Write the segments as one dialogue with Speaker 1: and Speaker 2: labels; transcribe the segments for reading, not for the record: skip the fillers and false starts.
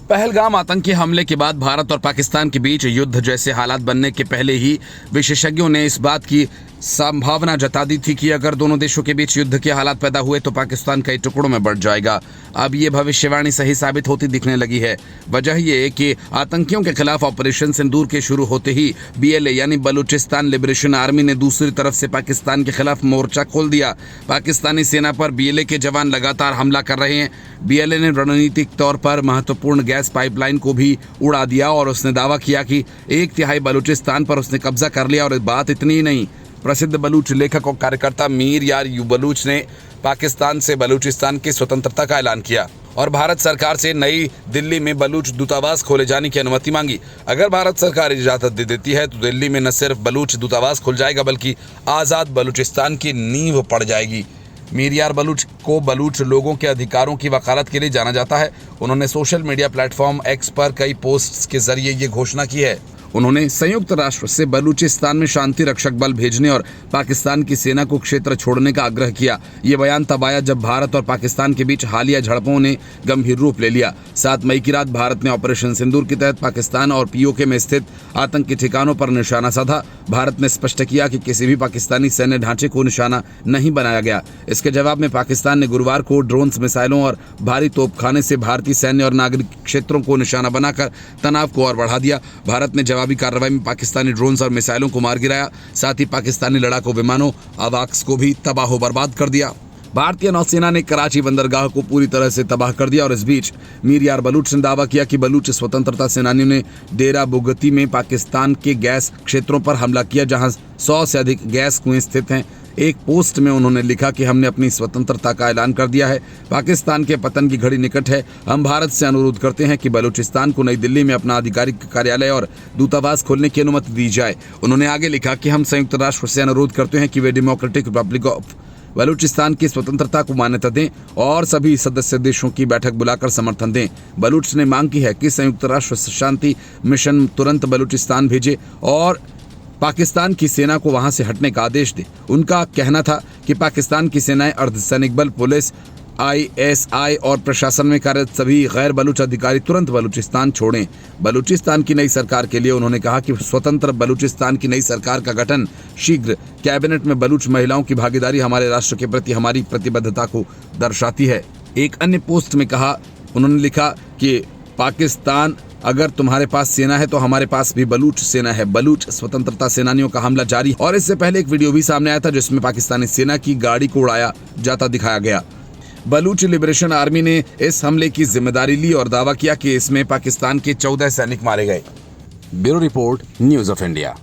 Speaker 1: पहलगाम आतंकी हमले के बाद भारत और पाकिस्तान के बीच युद्ध जैसे हालात बनने के पहले ही विशेषज्ञों ने इस बात की संभावना जता दी थी कि अगर दोनों देशों के बीच युद्ध के हालात पैदा हुए तो पाकिस्तान कई टुकड़ों में बढ़ जाएगा। अब ये भविष्यवाणी सही साबित होती दिखने लगी है। वजह ये कि आतंकियों के खिलाफ ऑपरेशन सिंदूर के शुरू होते ही BLA यानी बलूचिस्तान लिबरेशन आर्मी ने दूसरी तरफ से पाकिस्तान के खिलाफ मोर्चा खोल दिया। पाकिस्तानी सेना पर BLA के जवान लगातार हमला कर रहे हैं। BLA ने रणनीतिक तौर पर महत्वपूर्ण गैस पाइपलाइन को भी उड़ा दिया और उसने दावा किया कि 1/3 बलूचिस्तान पर उसने कब्जा कर लिया। और बात इतनी ही नहीं, प्रसिद्ध बलूच लेखक और कार्यकर्ता मीर यार यू बलूच ने पाकिस्तान से बलूचिस्तान की स्वतंत्रता का ऐलान किया और भारत सरकार से नई दिल्ली में बलूच दूतावास खोले जाने की अनुमति मांगी। अगर भारत सरकार इजाजत दे देती है तो दिल्ली में न सिर्फ बलूच दूतावास खुल जाएगा बल्कि आज़ाद बलूचिस्तान की नींव पड़ जाएगी। मीर यार बलूच को बलूच लोगों के अधिकारों की वकालत के लिए जाना जाता है। उन्होंने सोशल मीडिया प्लेटफॉर्म X पर कई पोस्ट्स के जरिए ये घोषणा की है। उन्होंने संयुक्त राष्ट्र से बलूचिस्तान में शांति रक्षक बल भेजने और पाकिस्तान की सेना को क्षेत्र छोड़ने का आग्रह किया। ये बयान तब आया जब भारत और पाकिस्तान के बीच हालिया झड़पों ने गंभीर रूप ले लिया। 7 मई की रात भारत ने ऑपरेशन सिंदूर के तहत पाकिस्तान और POK में स्थित आतंकी ठिकानों पर निशाना साधा। भारत ने स्पष्ट किया कि किसी भी पाकिस्तानी सैन्य ढांचे को निशाना नहीं बनाया गया। इसके जवाब में पाकिस्तान ने गुरुवार को ड्रोन्स, मिसाइलों और भारी तोपखाने से भारतीय सैन्य और नागरिक क्षेत्रों को निशाना बनाकर तनाव को और बढ़ा दिया। भारत ने जवाबी कार्रवाई में पाकिस्तानी ड्रोन्स और मिसाइलों को मार गिराया। साथ ही पाकिस्तानी लड़ाकू विमानों अवाक्स को भी तबाह बर्बाद कर दिया। भारतीय नौसेना ने कराची बंदरगाह को पूरी तरह से तबाह कर दिया। और इस बीच मीर यार बलूच ने दावा किया कि बलूच स्वतंत्रता सेनानियों ने डेरा बुगती में पाकिस्तान के गैस क्षेत्रों पर हमला किया, जहां 100 से अधिक गैस कुएं स्थित हैं। एक पोस्ट में उन्होंने लिखा कि हमने अपनी स्वतंत्रता का ऐलान कर दिया है। पाकिस्तान के पतन की घड़ी निकट है। हम भारत से अनुरोध करते हैं कि बलूचिस्तान को नई दिल्ली में अपना आधिकारिक कार्यालय और दूतावास खोलने की अनुमति दी जाए। उन्होंने आगे लिखा कि हम संयुक्त राष्ट्र से अनुरोध करते हैं कि वे डेमोक्रेटिक रिपब्लिक ऑफ बलूचिस्तान की स्वतंत्रता को मान्यता दें और सभी सदस्य देशों की बैठक बुलाकर समर्थन दें। बलूच ने मांग की है कि संयुक्त राष्ट्र शांति मिशन तुरंत बलूचिस्तान भेजे और पाकिस्तान की सेना को वहां से हटने का आदेश दे। उनका कहना था कि पाकिस्तान की सेनाएं, अर्धसैनिक बल, पुलिस, ISI और प्रशासन में कार्यरत सभी गैर बलूच अधिकारी तुरंत बलूचिस्तान छोड़ें। बलूचिस्तान की नई सरकार के लिए उन्होंने कहा कि स्वतंत्र बलूचिस्तान की नई सरकार का गठन शीघ्र। कैबिनेट में बलूच महिलाओं की भागीदारी हमारे राष्ट्र के प्रति हमारी प्रतिबद्धता को दर्शाती है। एक अन्य पोस्ट में उन्होंने लिखा कि पाकिस्तान, अगर तुम्हारे पास सेना है तो हमारे पास भी बलूच सेना है। बलूच स्वतंत्रता सेनानियों का हमला जारी। और इससे पहले एक वीडियो भी सामने आया था जिसमें पाकिस्तानी सेना की गाड़ी को उड़ाया जाता दिखाया गया। बलूच लिबरेशन आर्मी ने इस हमले की जिम्मेदारी ली और दावा किया कि इसमें पाकिस्तान के 14 सैनिक मारे गए। Bureau report, news of India.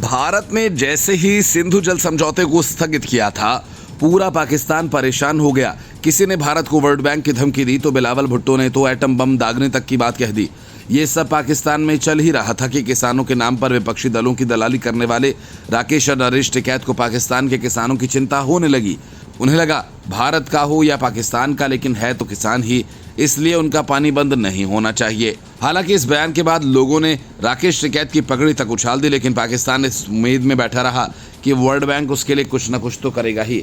Speaker 1: Bharat ने जैसे ही सिंधु जल समझौते को स्थगित किया था, पूरा पाकिस्तान परेशान हो गया। किसी ने भारत को वर्ल्ड बैंक की धमकी दी तो बिलावल भुट्टो ने तो एटम बम दागने तक की बात कह दी। ये सब पाकिस्तान में चल ही रहा था कि किसानों के नाम पर विपक्षी दलों की दलाली करने वाले राकेश और नरेश टिकैत को पाकिस्तान के किसानों की चिंता होने लगी। उन्हें लगा भारत का हो या पाकिस्तान का, लेकिन है तो किसान ही, इसलिए उनका पानी बंद नहीं होना चाहिए। हालांकि इस बयान के बाद लोगों ने राकेश टिकैत की पगड़ी तक उछाल दी, लेकिन पाकिस्तान इस उम्मीद में बैठा रहा कि वर्ल्ड बैंक उसके लिए कुछ न कुछ तो करेगा ही।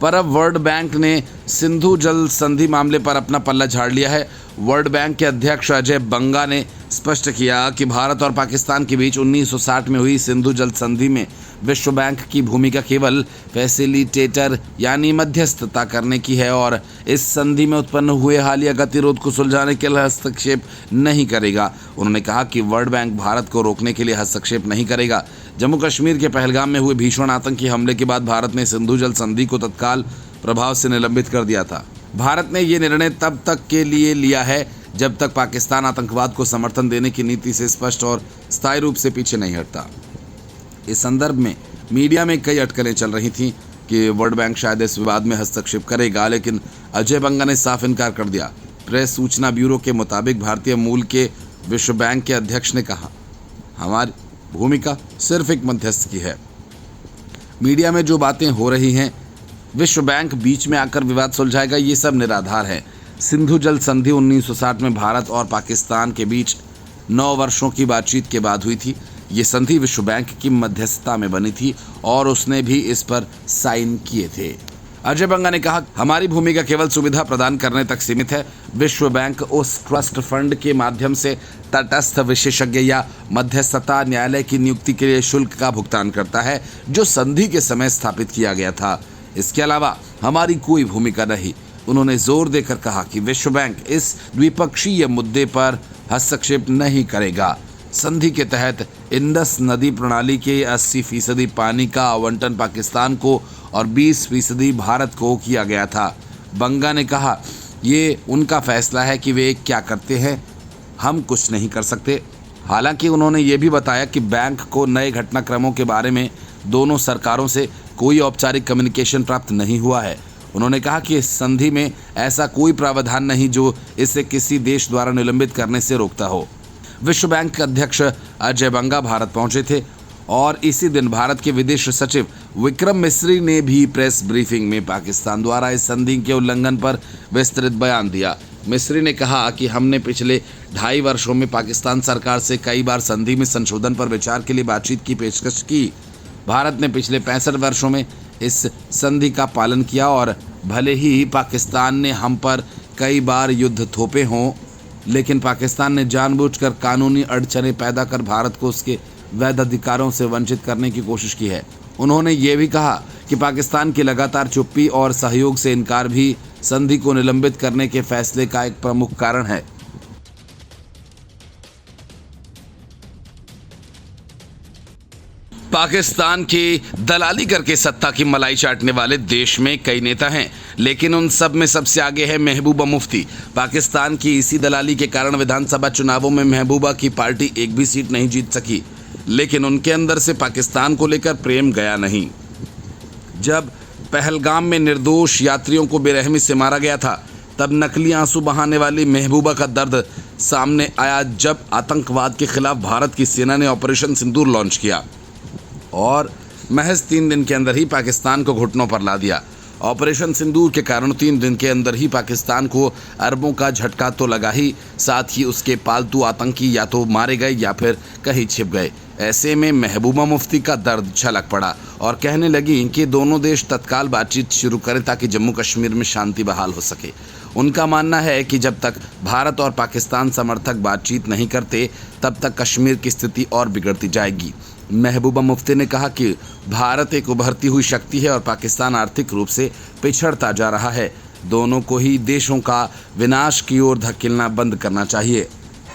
Speaker 1: पर अब वर्ल्ड बैंक ने सिंधु जल संधि मामले पर अपना पल्ला झाड़ लिया है। वर्ल्ड बैंक के अध्यक्ष अजय बंगा ने स्पष्ट किया कि भारत और पाकिस्तान के बीच 1960 में हुई सिंधु जल संधि में विश्व बैंक की भूमिका केवल फैसिलिटेटर यानी मध्यस्थता करने की है और इस संधि में उत्पन्न हुए हालिया गतिरोध को सुलझाने के लिए हस्तक्षेप नहीं करेगा। उन्होंने कहा कि वर्ल्ड बैंक भारत को रोकने के लिए हस्तक्षेप नहीं करेगा। जम्मू कश्मीर के पहलगाम में हुए भीषण आतंकी हमले के बाद भारत ने सिंधु जल संधि को तत्काल प्रभाव से निलंबित कर दिया था। भारत ने ये निर्णय तब तक के लिए लिया है जब तक पाकिस्तान आतंकवाद को समर्थन देने की नीति से स्पष्ट और स्थायी रूप से पीछे नहीं हटता। इस संदर्भ में मीडिया में कई अटकलें चल रही थीं कि वर्ल्ड बैंक शायद इस विवाद में हस्तक्षेप करेगा, लेकिन अजय बंगा ने साफ इनकार कर दिया। प्रेस सूचना ब्यूरो के मुताबिक भारतीय मूल के विश्व बैंक के अध्यक्ष ने कहा, हमारी भूमिका सिर्फ एक मध्यस्थ की है। मीडिया में जो बातें हो रही हैं, विश्व बैंक बीच में आकर विवाद सुलझाएगा, ये सब निराधार है। सिंधु जल संधि 1960 में भारत और पाकिस्तान के बीच 9 वर्षों की बातचीत के बाद हुई थी। ये संधि विश्व बैंक की मध्यस्थता में बनी थी और उसने भी इस पर साइन किए थे। अजय बंगा ने कहा, हमारी भूमिका केवल सुविधा प्रदान करने तक सीमित है। विश्व बैंक उस ट्रस्ट फंड के माध्यम से तटस्थ विशेषज्ञ या मध्यस्थता न्यायालय की नियुक्ति के लिए शुल्क का भुगतान करता है, जो संधि के समय स्थापित किया गया था। इसके अलावा हमारी कोई भूमिका नहीं। उन्होंने जोर देकर कहा कि विश्व बैंक इस द्विपक्षीय मुद्दे पर हस्तक्षेप नहीं करेगा। संधि के तहत इंडस नदी प्रणाली के 80% पानी का आवंटन पाकिस्तान को और 20% भारत को किया गया था। बंगा ने कहा, ये उनका फैसला है कि वे क्या करते हैं, हम कुछ नहीं कर सकते। हालांकि उन्होंने ये भी बताया कि बैंक को नए घटनाक्रमों के बारे में दोनों सरकारों से कोई औपचारिक कम्युनिकेशन प्राप्त नहीं हुआ है। उन्होंने कहा कि इस संधि में ऐसा कोई प्रावधान नहीं जो इसे किसी देश द्वारा निलंबित करने से रोकता हो। विश्व बैंक के अध्यक्ष अजय बंगा भारत पहुंचे थे और इसी दिन भारत के विदेश सचिव विक्रम मिस्री ने भी प्रेस ब्रीफिंग में पाकिस्तान द्वारा इस संधि के उल्लंघन पर विस्तृत बयान दिया। मिस्री ने कहा कि हमने पिछले 2.5 वर्षों में पाकिस्तान सरकार से कई बार संधि में संशोधन पर विचार के लिए बातचीत की पेशकश की। भारत ने पिछले 65 वर्षों में इस संधि का पालन किया और भले ही पाकिस्तान ने हम पर कई बार युद्ध थोपे हों, लेकिन पाकिस्तान ने जानबूझकर कानूनी अड़चनें पैदा कर भारत को उसके वैध अधिकारों से वंचित करने की कोशिश की है। उन्होंने ये भी कहा कि पाकिस्तान की लगातार चुप्पी और सहयोग से इनकार भी संधि को निलंबित करने के फैसले का एक प्रमुख कारण है। पाकिस्तान की दलाली करके सत्ता की मलाई चाटने वाले देश में कई नेता हैं, लेकिन उन सब में सबसे आगे है महबूबा मुफ्ती। पाकिस्तान की इसी दलाली के कारण विधानसभा चुनावों में महबूबा की पार्टी एक भी सीट नहीं जीत सकी, लेकिन उनके अंदर से पाकिस्तान को लेकर प्रेम गया नहीं। जब पहलगाम में निर्दोष यात्रियों को बेरहमी से मारा गया था, तब नकली आंसू बहाने वाली महबूबा का दर्द सामने आया जब आतंकवाद के खिलाफ भारत की सेना ने ऑपरेशन सिंदूर लॉन्च किया और महज 3 दिन के अंदर ही पाकिस्तान को घुटनों पर ला दिया। ऑपरेशन सिंदूर के कारण 3 दिन के अंदर ही पाकिस्तान को अरबों का झटका तो लगा ही, साथ ही उसके पालतू आतंकी या तो मारे गए या फिर कहीं छिप गए। ऐसे में महबूबा मुफ्ती का दर्द छलक पड़ा और कहने लगी कि दोनों देश तत्काल बातचीत शुरू करें ताकि जम्मू कश्मीर में शांति बहाल हो सके। उनका मानना है कि जब तक भारत और पाकिस्तान समर्थक बातचीत नहीं करते, तब तक कश्मीर की स्थिति और बिगड़ती जाएगी। महबूबा मुफ्ती ने कहा कि भारत एक उभरती हुई शक्ति है और पाकिस्तान आर्थिक रूप से पिछड़ता जा रहा है। दोनों को ही देशों का विनाश की ओर धकेलना बंद करना चाहिए।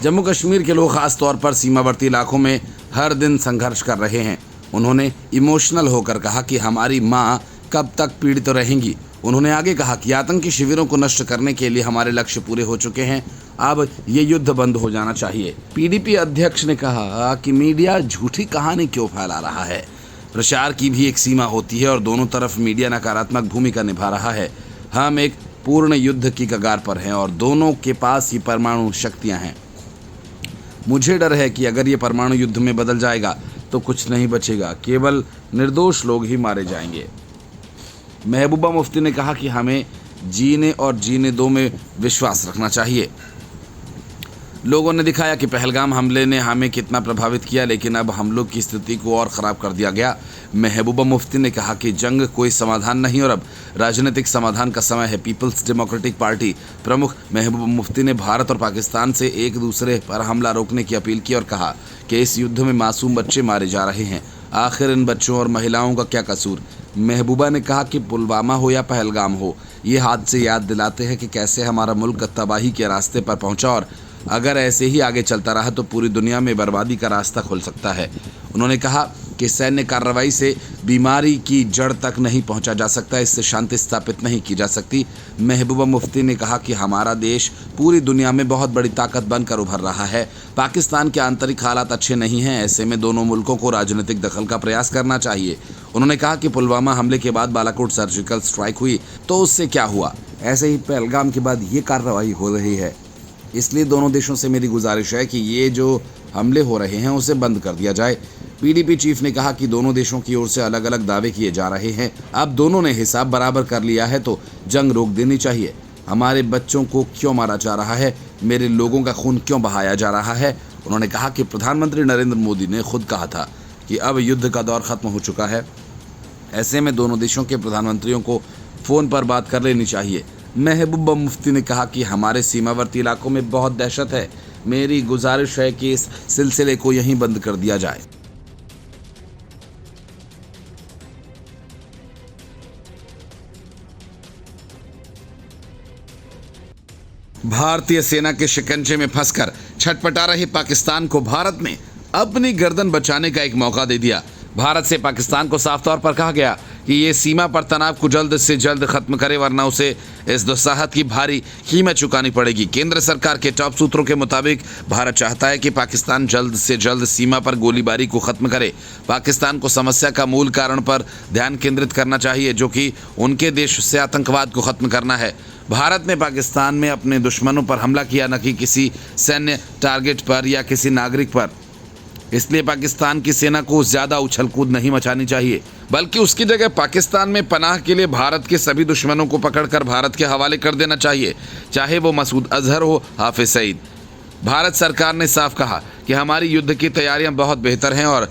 Speaker 1: जम्मू कश्मीर के लोग खास तौर पर सीमावर्ती इलाकों में हर दिन संघर्ष कर रहे हैं। उन्होंने इमोशनल होकर कहा कि हमारी माँ कब तक पीड़ित रहेंगी। उन्होंने आगे कहा कि आतंकी शिविरों को नष्ट करने के लिए हमारे लक्ष्य पूरे हो चुके हैं, अब ये युद्ध बंद हो जाना चाहिए। पीडीपी अध्यक्ष ने कहा कि मीडिया झूठी कहानी क्यों फैला रहा है। प्रचार की भी एक सीमा होती है और दोनों तरफ मीडिया नकारात्मक भूमिका निभा रहा है। हम एक पूर्ण युद्ध की कगार पर हैं और दोनों के पास ही परमाणु शक्तियां हैं। मुझे डर है कि अगर ये परमाणु युद्ध में बदल जाएगा तो कुछ नहीं बचेगा, केवल निर्दोष लोग ही मारे जाएंगे। महबूबा मुफ्ती ने कहा कि हमें जीने और जीने दो में विश्वास रखना चाहिए। लोगों ने दिखाया कि पहलगाम हमले ने हमें कितना प्रभावित किया, लेकिन अब हमलों की स्थिति को और ख़राब कर दिया गया। महबूबा मुफ्ती ने कहा कि जंग कोई समाधान नहीं और अब राजनीतिक समाधान का समय है। पीपल्स डेमोक्रेटिक पार्टी प्रमुख महबूबा मुफ्ती ने भारत और पाकिस्तान से एक दूसरे पर हमला रोकने की अपील की और कहा कि इस युद्ध में मासूम बच्चे मारे जा रहे हैं, आखिर इन बच्चों और महिलाओं का क्या कसूर। महबूबा ने कहा कि पुलवामा हो या पहलगाम हो, ये हादसे याद दिलाते हैं कि कैसे हमारा मुल्क तबाही के रास्ते पर पहुंचा और अगर ऐसे ही आगे चलता रहा तो पूरी दुनिया में बर्बादी का रास्ता खुल सकता है। उन्होंने कहा कि सैन्य कार्रवाई से बीमारी की जड़ तक नहीं पहुंचा जा सकता, इससे शांति स्थापित नहीं की जा सकती। महबूबा मुफ्ती ने कहा कि हमारा देश पूरी दुनिया में बहुत बड़ी ताकत बनकर उभर रहा है। पाकिस्तान के आंतरिक हालात अच्छे नहीं हैं, ऐसे में दोनों मुल्कों को राजनीतिक दखल का प्रयास करना चाहिए। उन्होंने कहा कि पुलवामा हमले के बाद बालाकोट सर्जिकल स्ट्राइक हुई तो उससे क्या हुआ, ऐसे ही पहलगाम के बाद ये कार्रवाई हो रही है। इसलिए दोनों देशों से मेरी गुजारिश है कि ये जो हमले हो रहे हैं उसे बंद कर दिया जाए। पीडीपी चीफ ने कहा कि दोनों देशों की ओर से अलग अलग दावे किए जा रहे हैं, अब दोनों ने हिसाब बराबर कर लिया है तो जंग रोक देनी चाहिए। हमारे बच्चों को क्यों मारा जा रहा है, मेरे लोगों का खून क्यों बहाया जा रहा है। उन्होंने कहा कि प्रधानमंत्री नरेंद्र मोदी ने खुद कहा था कि अब युद्ध का दौर खत्म हो चुका है। ऐसे में दोनों देशों के प्रधानमंत्रियों को फ़ोन पर बात कर लेनी चाहिए। महबूबा मुफ्ती ने कहा कि हमारे सीमावर्ती इलाकों में बहुत दहशत है। मेरी गुजारिश है कि इस सिलसिले को यहीं बंद कर दिया जाए। भारतीय सेना के शिकंजे में फंसकर छटपटा रहे पाकिस्तान को भारत ने अपनी गर्दन बचाने का एक मौका दे दिया। भारत से पाकिस्तान को साफ तौर पर कहा गया कि ये सीमा पर तनाव को जल्द से जल्द खत्म करे, वरना उसे इस दुस्साहत की भारी कीमत चुकानी पड़ेगी। केंद्र सरकार के टॉप सूत्रों के मुताबिक भारत चाहता है कि पाकिस्तान जल्द से जल्द सीमा पर गोलीबारी को खत्म करे। पाकिस्तान को समस्या का मूल कारण पर ध्यान केंद्रित करना चाहिए, जो कि उनके देश से आतंकवाद को खत्म करना है। भारत ने पाकिस्तान में अपने दुश्मनों पर हमला किया, न कि किसी सैन्य टारगेट पर या किसी नागरिक पर। इसलिए पाकिस्तान की सेना को ज़्यादा उछल कूद नहीं मचानी चाहिए, बल्कि उसकी जगह पाकिस्तान में पनाह के लिए भारत के सभी दुश्मनों को पकड़कर भारत के हवाले कर देना चाहिए, चाहे वो मसूद अजहर हो, हाफिज सईद। भारत सरकार ने साफ कहा कि हमारी युद्ध की तैयारियां बहुत बेहतर हैं और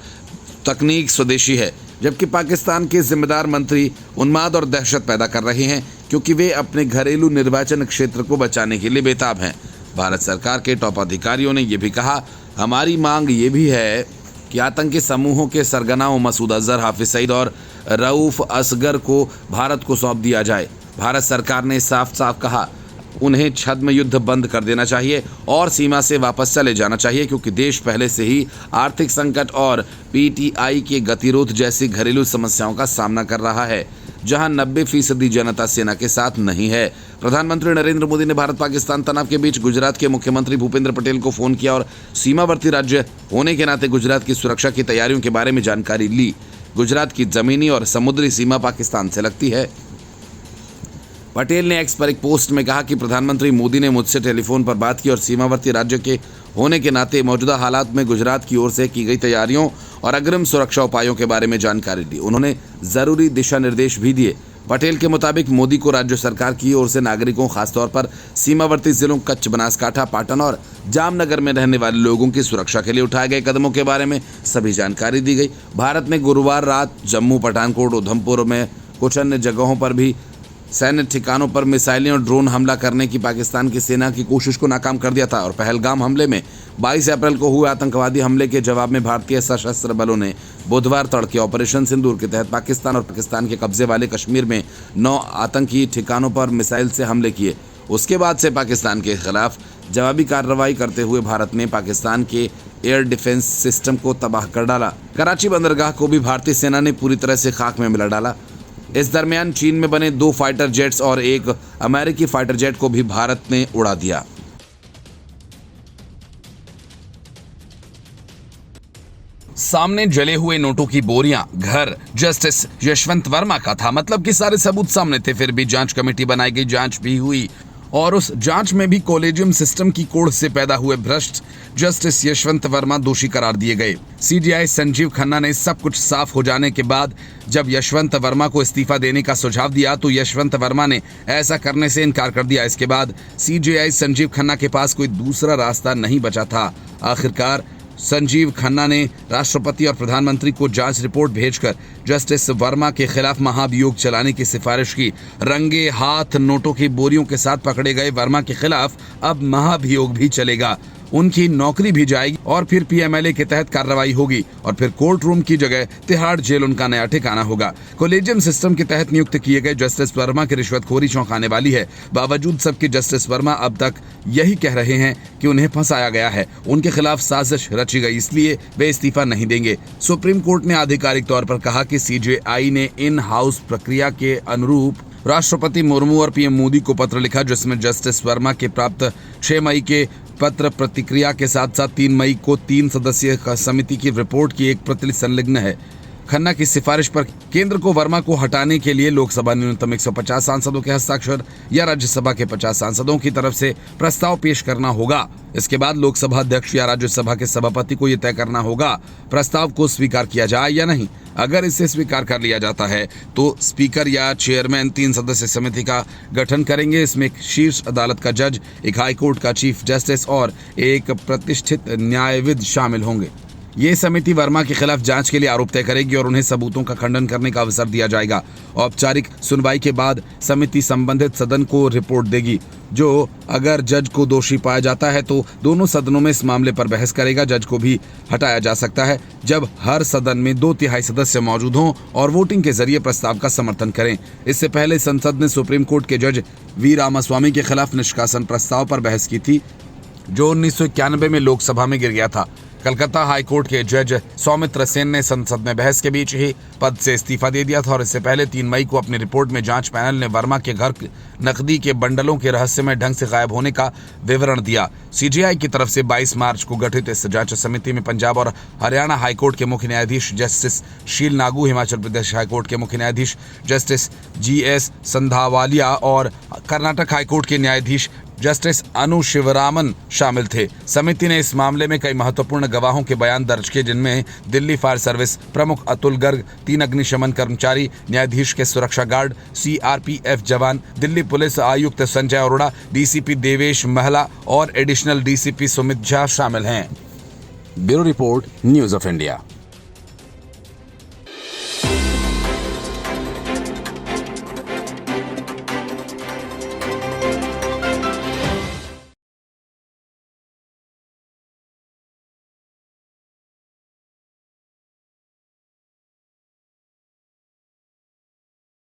Speaker 1: तकनीक स्वदेशी है, जबकि पाकिस्तान के जिम्मेदार मंत्री उन्माद और दहशत पैदा कर रहे हैं, क्योंकि वे अपने घरेलू निर्वाचन क्षेत्र को बचाने के लिए बेताब हैं। भारत सरकार के टॉप अधिकारियों ने यह भी कहा, हमारी मांग ये भी है कि आतंकी समूहों के सरगनाओं मसूद अजहर, हाफिज सईद और रऊफ असगर को भारत को सौंप दिया जाए। भारत सरकार ने साफ साफ कहा, उन्हें छद्म युद्ध बंद कर देना चाहिए और सीमा से वापस चले जाना चाहिए, क्योंकि देश पहले से ही आर्थिक संकट और पीटीआई के गतिरोध जैसी घरेलू समस्याओं का सामना कर रहा है, जहां 90% जनता सेना के साथ नहीं है। प्रधानमंत्री नरेंद्र मोदी ने भारत पाकिस्तान तनाव के बीच गुजरात के मुख्यमंत्री भूपेंद्र पटेल को फोन किया और सीमावर्ती राज्य होने के नाते गुजरात की सुरक्षा की तैयारियों के बारे में जानकारी ली। गुजरात की जमीनी और समुद्री सीमा पाकिस्तान से लगती है। पटेल ने एक्स पर एक पोस्ट में कहा कि प्रधानमंत्री मोदी ने मुझसे टेलीफोन पर बात की और सीमावर्ती राज्य के होने के नाते मौजूदा हालात में गुजरात की ओर से की गई तैयारियों और अग्रिम सुरक्षा उपायों के बारे में जानकारी दी। उन्होंने जरूरी दिशा निर्देश भी दिए। पटेल के मुताबिक मोदी को राज्य सरकार की ओर से नागरिकों, खासतौर पर सीमावर्ती जिलों कच्छ, बनासकांठा, पाटन और जामनगर में रहने वाले लोगों की सुरक्षा के लिए उठाए गए कदमों के बारे में सभी जानकारी दी गई। भारत ने गुरुवार रात जम्मू, पठानकोट, उधमपुर में कुछ अन्य जगहों पर भी सैन्य ठिकानों पर मिसाइलें और ड्रोन हमला करने की पाकिस्तान की सेना की कोशिश को नाकाम कर दिया था। और पहलगाम हमले में 22 अप्रैल को हुए आतंकवादी हमले के जवाब में भारतीय सशस्त्र बलों ने बुधवार तड़के ऑपरेशन सिंदूर के तहत पाकिस्तान और पाकिस्तान के कब्जे वाले कश्मीर में 9 आतंकी ठिकानों पर मिसाइल से हमले किए। उसके बाद से पाकिस्तान के खिलाफ जवाबी कार्रवाई करते हुए भारत ने पाकिस्तान के एयर डिफेंस सिस्टम को तबाह कर डाला। कराची बंदरगाह को भी भारतीय सेना ने पूरी तरह से खाक में मिला डाला। इस दरमियान चीन में बने 2 फाइटर जेट्स और एक अमेरिकी फाइटर जेट को भी भारत ने उड़ा दिया। सामने जले हुए नोटों की बोरियां घर जस्टिस यशवंत वर्मा का था। मतलब कि सारे सबूत सामने थे, फिर भी जांच कमेटी बनाई गई, जांच भी हुई और उस जांच में भी कॉलेजियम सिस्टम की कोड़ से पैदा हुए भ्रष्ट जस्टिस यशवंत वर्मा दोषी करार दिए गए। सीजीआई संजीव खन्ना ने सब कुछ साफ हो जाने के बाद जब यशवंत वर्मा को इस्तीफा देने का सुझाव दिया तो यशवंत वर्मा ने ऐसा करने से इनकार कर दिया। इसके बाद सीजीआई संजीव खन्ना के पास कोई दूसरा रास्ता नहीं बचा था। आखिरकार संजीव खन्ना ने राष्ट्रपति और प्रधानमंत्री को जांच रिपोर्ट भेजकर जस्टिस वर्मा के खिलाफ महाभियोग चलाने की सिफारिश की। रंगे हाथ नोटों की बोरियों के साथ पकड़े गए वर्मा के खिलाफ अब महाभियोग भी चलेगा। उनकी नौकरी भी जाएगी और फिर पीएमएलए के तहत कार्रवाई होगी और फिर कोर्ट रूम की जगह तिहाड़ जेल उनका नया ठिकाना होगा। कॉलेजियम सिस्टम के तहत नियुक्त किए गए जस्टिस वर्मा की रिश्वतखोरी चौंकाने वाली है। बावजूद सबके जस्टिस वर्मा अब तक यही कह रहे हैं कि उन्हें फंसाया गया है, उनके खिलाफ साजिश रची गई, इसलिए वे इस्तीफा नहीं देंगे। सुप्रीम कोर्ट ने आधिकारिक तौर पर कहा कि सीजेआई ने इन हाउस प्रक्रिया के अनुरूप राष्ट्रपति मुर्मू और पीएम मोदी को पत्र लिखा, जिसमें जस्टिस वर्मा के प्राप्त 6 मई के पत्र प्रतिक्रिया के साथ साथ 3 मई को 3 सदस्यीय समिति की रिपोर्ट की एक प्रति संलग्न है। खन्ना की सिफारिश पर केंद्र को वर्मा को हटाने के लिए लोकसभा न्यूनतम 150 सांसदों के हस्ताक्षर या राज्यसभा के 50 सांसदों की तरफ से प्रस्ताव पेश करना होगा। इसके बाद लोकसभा अध्यक्ष या राज्यसभा के सभापति को यह तय करना होगा प्रस्ताव को स्वीकार किया जाए या नहीं। अगर इसे स्वीकार कर लिया जाता है तो स्पीकर या चेयरमैन 3 सदस्यीय समिति का गठन करेंगे। इसमें एक शीर्ष अदालत का जज, एक हाईकोर्ट का चीफ जस्टिस और एक प्रतिष्ठित न्यायविद शामिल होंगे। ये समिति वर्मा के खिलाफ जांच के लिए आरोप तय करेगी और उन्हें सबूतों का खंडन करने का अवसर दिया जाएगा। औपचारिक सुनवाई के बाद समिति संबंधित सदन को रिपोर्ट देगी, जो अगर जज को दोषी पाया जाता है तो दोनों सदनों में इस मामले पर बहस करेगा। जज को भी हटाया जा सकता है जब हर सदन में 2/3 सदस्य मौजूद हों और वोटिंग के जरिए प्रस्ताव का समर्थन करें। इससे पहले संसद ने सुप्रीम कोर्ट के जज वी रामास्वामी के खिलाफ निष्कासन प्रस्ताव पर बहस की थी, जो 1991 में लोकसभा में गिर गया था। कलकत्ता हाई कोर्ट के जज सौमित्र सेन ने संसद में बहस के बीच ही पद से इस्तीफा दे दिया था और इससे पहले 3 मई को अपनी रिपोर्ट में जांच पैनल ने वर्मा के घर नकदी के बंडलों के रहस्यमय ढंग से गायब होने का विवरण दिया। सीजीआई की तरफ से 22 मार्च को गठित इस जांच समिति में पंजाब और हरियाणा हाईकोर्ट के मुख्य न्यायाधीश जस्टिस शील नागू, हिमाचल प्रदेश हाईकोर्ट के मुख्य न्यायाधीश जस्टिस GS संधावालिया और कर्नाटक हाईकोर्ट के न्यायाधीश जस्टिस अनु शिवरामन शामिल थे। समिति ने इस मामले में कई महत्वपूर्ण गवाहों के बयान दर्ज किए, जिनमें दिल्ली फायर सर्विस प्रमुख अतुल गर्ग, 3 अग्निशमन कर्मचारी, न्यायाधीश के सुरक्षा गार्ड, CRPF जवान, दिल्ली पुलिस आयुक्त संजय अरोड़ा, DCP देवेश महला और एडिशनल DCP सुमित झा शामिल हैं। Bureau report, news of India.